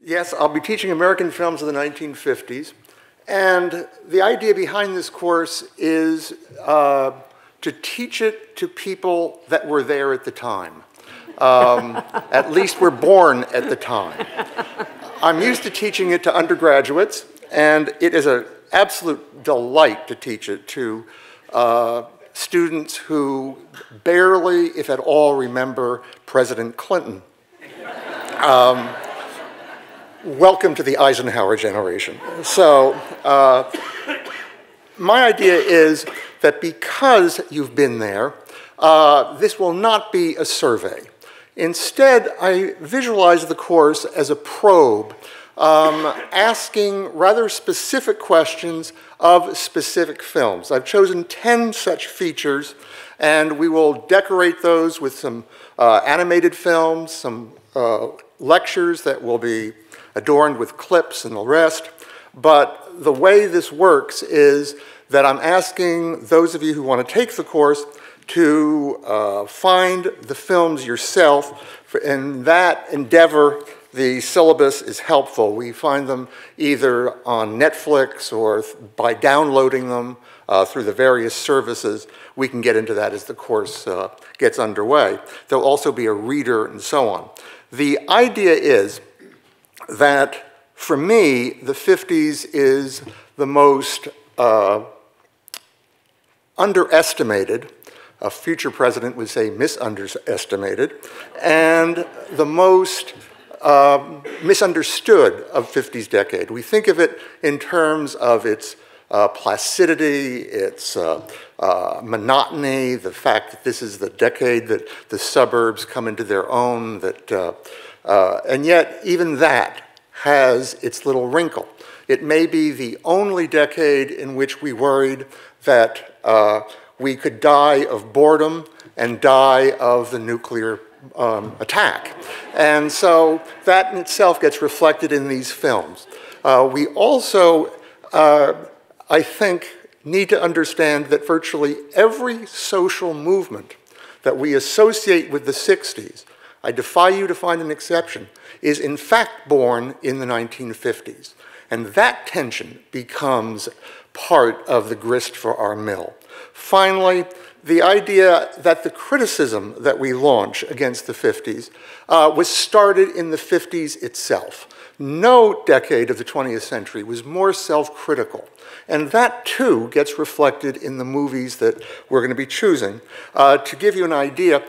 Yes, I'll be teaching American films of the 1950s. And the idea behind this course is to teach it to people that were there at the time. At least were born at the time. I'm used to teaching it to undergraduates, and it is an absolute delight to teach it to students who barely, if at all, remember President Clinton. Welcome to the Eisenhower generation. So my idea is that because you've been there, this will not be a survey. Instead, I visualize the course as a probe, asking rather specific questions of specific films. I've chosen 10 such features, and we will decorate those with some animated films, some lectures that will be adorned with clips and the rest. But the way this works is that I'm asking those of you who want to take the course to find the films yourself. In that endeavor, the syllabus is helpful. We find them either on Netflix or by downloading them through the various services. We can get into that as the course gets underway. There'll also be a reader and so on. The idea is that, for me, the 50s is the most underestimated, a future president would say misunderestimated, and the most misunderstood of 50s decade. We think of it in terms of its placidity, its monotony, the fact that this is the decade that the suburbs come into their own, that, and yet even that has its little wrinkle. It may be the only decade in which we worried that we could die of boredom and die of the nuclear attack. And so that in itself gets reflected in these films. We also, I think, need to understand that virtually every social movement that we associate with the 60s, I defy you to find an exception, is in fact born in the 1950s. And that tension becomes part of the grist for our mill. Finally, the idea that the criticism that we launch against the 50s was started in the 50s itself. No decade of the 20th century was more self-critical. And that, too, gets reflected in the movies that we're going to be choosing. To give you an idea,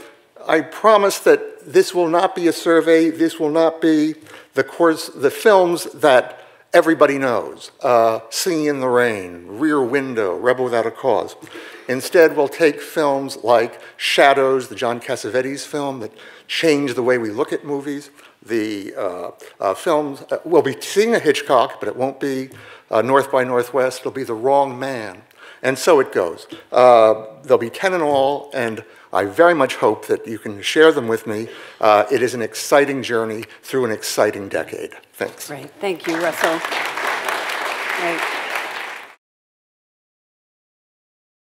I promise that this will not be a survey. This will not be the films that everybody knows. Singing in the Rain, Rear Window, Rebel Without a Cause. Instead, we'll take films like Shadows, the John Cassavetes film that changed the way we look at movies. The films, we'll be seeing a Hitchcock, but it won't be North by Northwest. It'll be The Wrong Man. And so it goes. There'll be 10 in all, and I very much hope that you can share them with me. It is an exciting journey through an exciting decade. Thanks. Great. Thank you, Russell. Great.